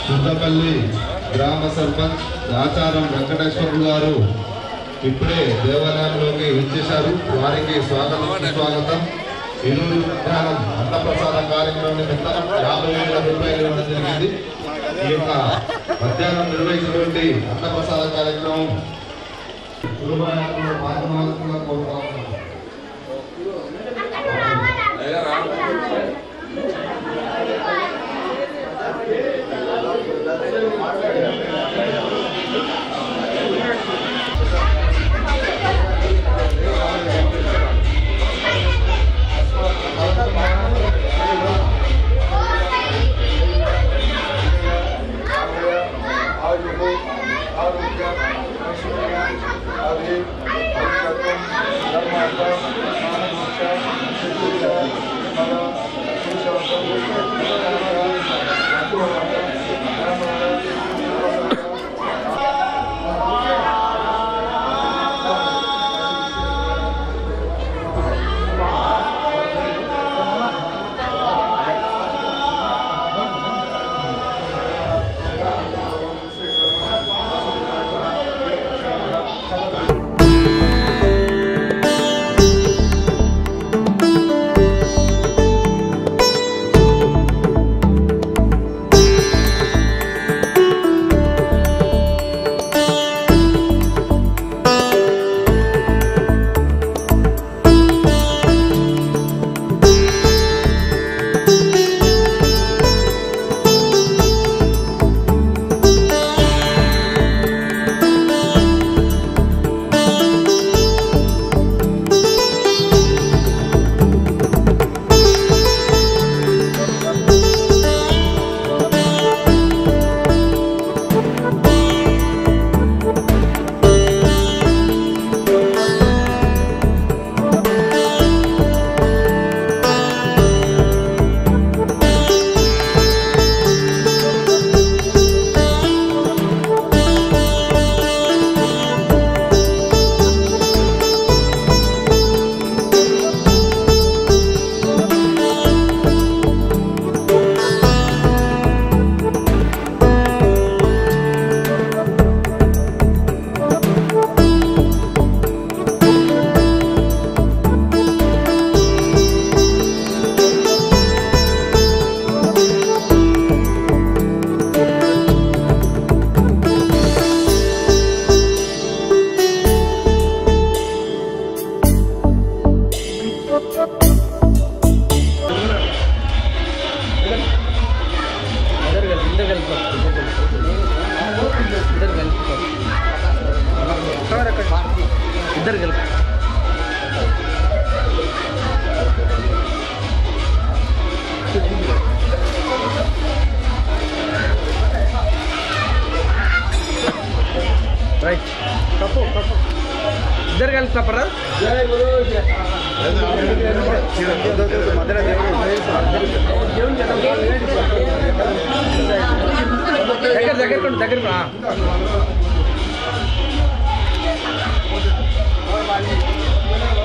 చుట్టపల్లి గ్రామ సర్పంచ్ ఆచారం వెంకటేశ్వరులు గారు ఇప్పుడే దేవాలయంలోకి వచ్చేశారు. వారికి స్వాగతం. ఇరువురు మధ్యాహ్నం అన్నప్రసాద కార్యక్రమం నిమిత్తం 50,000 రూపాయలు ఇవ్వడం జరిగింది. ఈ యొక్క మధ్యాహ్నం నిర్వహించినటువంటి అన్నప్రసాద కార్యక్రమం శుభయాత్రలో పాల్గొనాల్సిందిగా కోరుతున్నాను.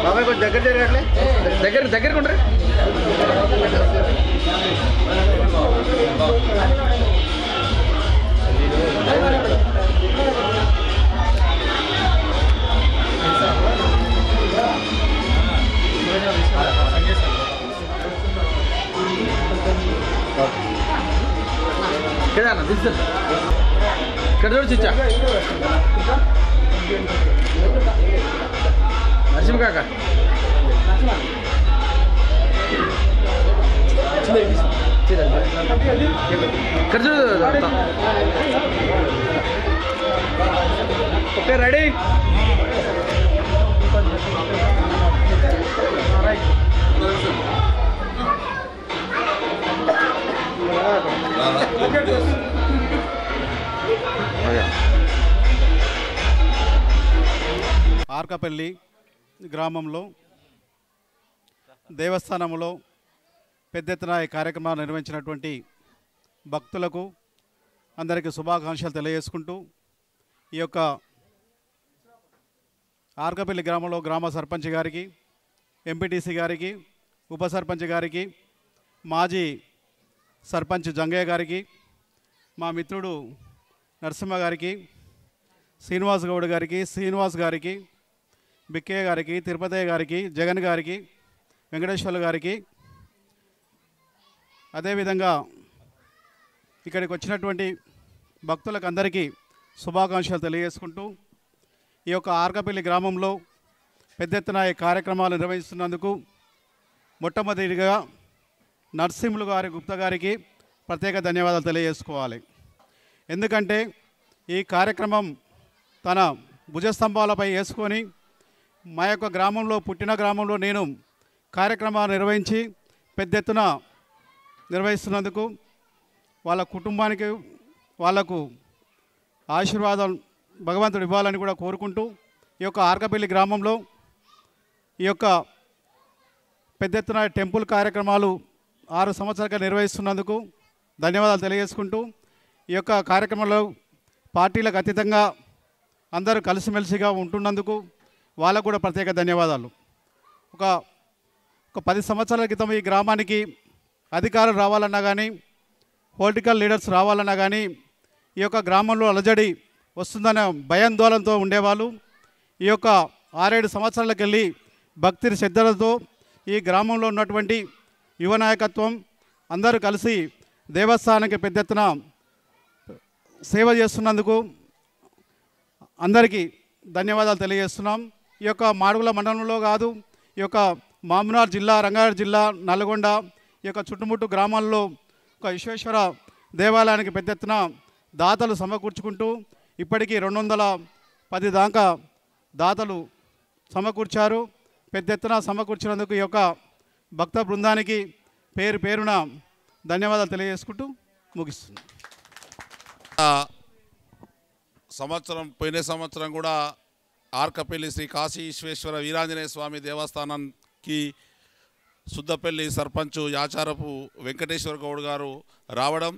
బాబాయ్ కొంచెం దగ్గర కొండ్రి కేదానా దిస్ ఇక్కడ చూడు చిచ్చా నరసింహ కాక ఇక్కడ చూడు ఓకే రెడీ ఆర్కపల్లి గ్రామంలో దేవస్థానంలో పెద్ద ఎత్తున ఈ కార్యక్రమాలు నిర్వహించినటువంటి భక్తులకు అందరికీ శుభాకాంక్షలు తెలియజేసుకుంటూ ఈ యొక్క ఆర్కపల్లి గ్రామంలో గ్రామ సర్పంచ్ గారికి, ఎంపీటీసీ గారికి, ఉప సర్పంచ్ గారికి, మాజీ సర్పంచ్ జంగయ్య గారికి, మా మిత్రుడు నరసింహ గారికి, శ్రీనివాస్ గౌడ్ గారికి, శ్రీనివాస్ గారికి, బిక్కయ్య గారికి, తిరుపతయ్య గారికి, జగన్ గారికి, వెంకటేశ్వర్లు గారికి, అదేవిధంగా ఇక్కడికి వచ్చినటువంటి భక్తులకు అందరికీ శుభాకాంక్షలు తెలియజేసుకుంటూ ఈ యొక్క ఆర్కపల్లి గ్రామంలో పెద్ద ఎత్తున ఈ కార్యక్రమాలు నిర్వహిస్తున్నందుకు మొట్టమొదటిగా నరసింహులు గారి గుప్తా గారికి ప్రత్యేక ధన్యవాదాలు తెలియజేసుకోవాలి. ఎందుకంటే ఈ కార్యక్రమం తన భుజస్తంభాలపై వేసుకొని మా యొక్క గ్రామంలో, పుట్టిన గ్రామంలో నేను కార్యక్రమాలు నిర్వహించి పెద్ద ఎత్తున నిర్వహిస్తున్నందుకు వాళ్ళ కుటుంబానికి వాళ్లకు ఆశీర్వాదం భగవంతుడు ఇవ్వాలని కూడా కోరుకుంటూ ఈ యొక్క ఆర్కపల్లి గ్రామంలో ఈ యొక్క పెద్ద ఎత్తున టెంపుల్ కార్యక్రమాలు 6 సంవత్సరాలుగా నిర్వహిస్తున్నందుకు ధన్యవాదాలు తెలియజేసుకుంటూ ఈ యొక్క కార్యక్రమంలో పార్టీలకు అతీతంగా అందరూ కలిసిమెలిసిగా ఉంటున్నందుకు వాళ్ళకు కూడా ప్రత్యేక ధన్యవాదాలు. ఒక 10 సంవత్సరాల క్రితం ఈ గ్రామానికి అధికారులు రావాలన్నా కానీ, పొలిటికల్ లీడర్స్ రావాలన్నా కానీ ఈ యొక్క గ్రామంలో అలజడి వస్తుందనే భయాందోళనతో ఉండేవాళ్ళు. ఈ యొక్క 6-7 సంవత్సరాలకు వెళ్ళి భక్తి శ్రద్ధలతో ఈ గ్రామంలో ఉన్నటువంటి యువ నాయకత్వం అందరూ కలిసి దేవస్థానానికి పెద్ద ఎత్తున సేవ చేస్తున్నందుకు అందరికీ ధన్యవాదాలు తెలియజేస్తున్నాం. ఈ యొక్క మాడుగుల మండలంలో కాదు, ఈ యొక్క మామనార్ జిల్లా, రంగారెడ్డి జిల్లా, నల్గొండ ఈ యొక్క చుట్టుముట్టు గ్రామాల్లో ఒక విశ్వేశ్వర దేవాలయానికి పెద్ద ఎత్తున దాతలు సమకూర్చుకుంటూ ఇప్పటికీ 210 దాకా దాతలు సమకూర్చారు. పెద్ద ఎత్తున సమకూర్చినందుకు ఈ యొక్క భక్త బృందానికి పేరు పేరున ధన్యవాదాలు తెలియజేసుకుంటూ ముగిస్తుంది. పోయిన సంవత్సరం కూడా ఆర్కపల్లి శ్రీ కాశీ విశ్వేశ్వర వీరాంజనేయ స్వామి దేవస్థానానికి సుద్దపల్లి సర్పంచ్ యాచారపు వెంకటేశ్వర గౌడ్ గారు రావడం,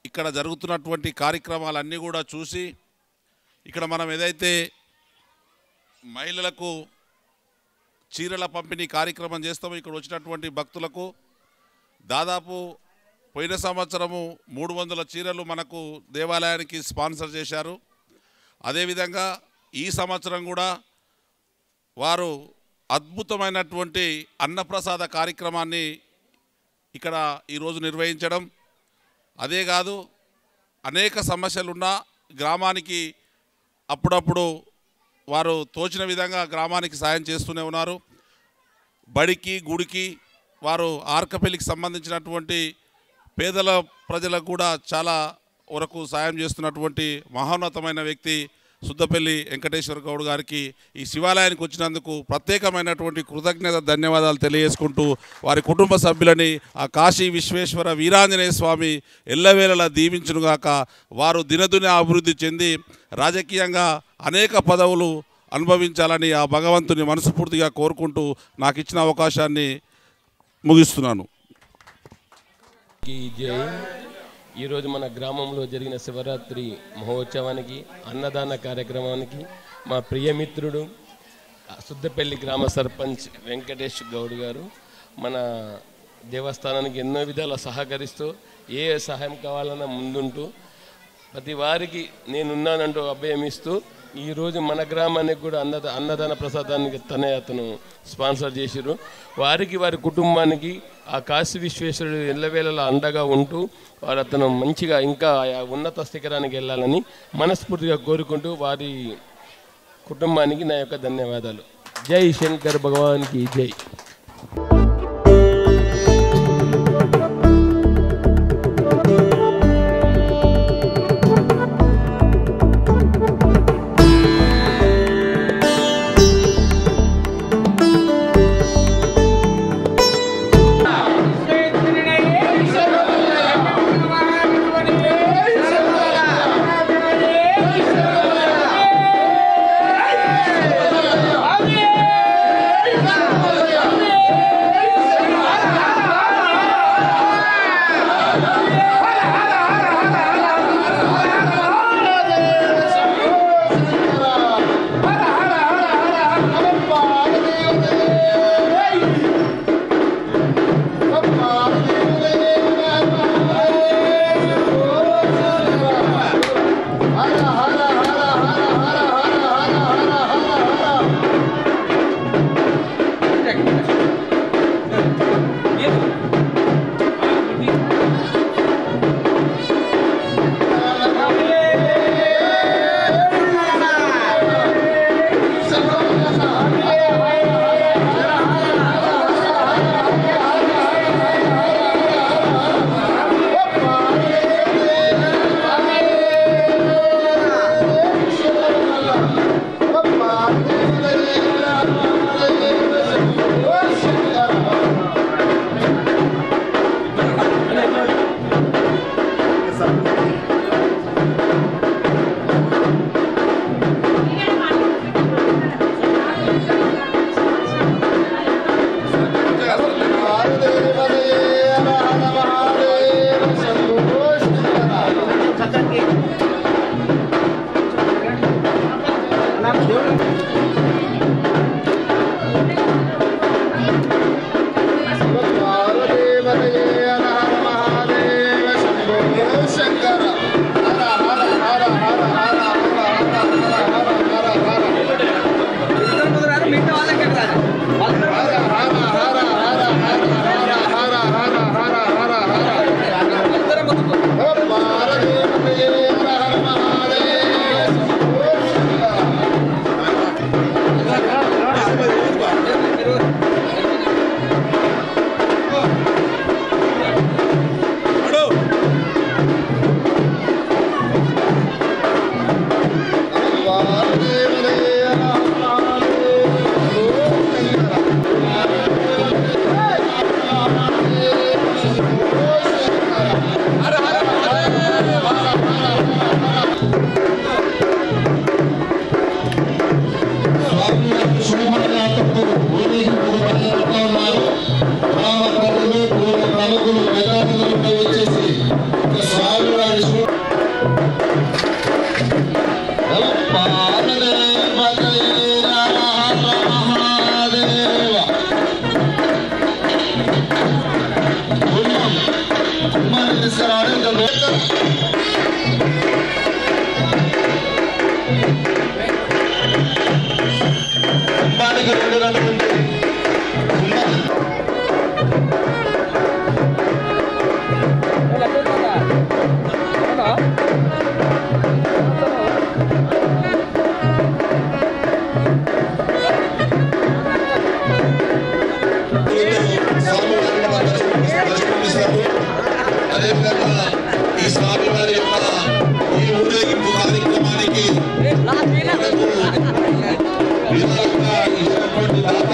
ఇక్కడ జరుగుతున్నటువంటి కార్యక్రమాలన్నీ కూడా చూసి, ఇక్కడ మనం ఏదైతే మహిళలకు చీరల పంపిణీ కార్యక్రమం చేస్తామో ఇక్కడ వచ్చినటువంటి భక్తులకు దాదాపు పోయిన సంవత్సరము 300 చీరలు మనకు దేవాలయానికి స్పాన్సర్ చేశారు. అదేవిధంగా ఈ సంవత్సరం కూడా వారు అద్భుతమైనటువంటి అన్నప్రసాద కార్యక్రమాన్ని ఇక్కడ ఈరోజు నిర్వహించడం, అదే కాదు అనేక సమస్యలున్న గ్రామానికి అప్పుడప్పుడు వారు తోచిన విధంగా గ్రామానికి సాయం చేస్తూనే ఉన్నారు. బడికి గుడికి వారు ఆర్కపల్లికి సంబంధించినటువంటి పేదల ప్రజలకు కూడా చాలా వరకు సాయం చేస్తున్నటువంటి మహోన్నతమైన వ్యక్తి సుద్దపల్లి వెంకటేశ్వర గౌడ్ గారికి ఈ శివాలయానికి వచ్చినందుకు ప్రత్యేకమైనటువంటి కృతజ్ఞత ధన్యవాదాలు తెలియజేసుకుంటూ వారి కుటుంబ సభ్యులని ఆ కాశీ విశ్వేశ్వర వీరాంజనేయ స్వామి ఎల్లవేళలా దీవించునుగాక. వారు దినదిన అభివృద్ధి చెంది రాజకీయంగా అనేక పదవులు అనుభవించాలని ఆ భగవంతుని మనస్ఫూర్తిగా కోరుకుంటూ నాకు ఇచ్చిన అవకాశాన్ని ముగిస్తున్నాను. ఈరోజు మన గ్రామంలో జరిగిన శివరాత్రి మహోత్సవానికి, అన్నదాన కార్యక్రమానికి మా ప్రియమిత్రుడు సుద్దపల్లి గ్రామ సర్పంచ్ వెంకటేష్ గౌడ్ గారు మన దేవస్థానానికి ఎన్నో విధాలా సహకరిస్తూ ఏ సహాయం కావాలన్నా ముందుంటూ ప్రతి వారికి నేనున్నానంటూ అభయం ఇస్తూ ఈరోజు మన గ్రామానికి కూడా అన్నదాన ప్రసాదానికి అతను స్పాన్సర్ చేసిరు. వారికి వారి కుటుంబానికి ఆ కాశీ విశ్వేశ్వరుడు ఎల్లవేళలా అండగా ఉంటూ అతను మంచిగా ఇంకా ఉన్నత శిఖరానికి వెళ్ళాలని మనస్ఫూర్తిగా కోరుకుంటూ వారి కుటుంబానికి నా యొక్క ధన్యవాదాలు. జై శంకర్ భగవాన్కి జై. Yeah. తీసుకురావడం జరుగుతుంది. స్తంభానికి 2 గంటల నుంచి అదేవిధంగా ఈ స్వామి వారి యొక్క ఈ ఊరేగింపు కార్యక్రమానికి విధానంగా ఇచ్చినటువంటి దాత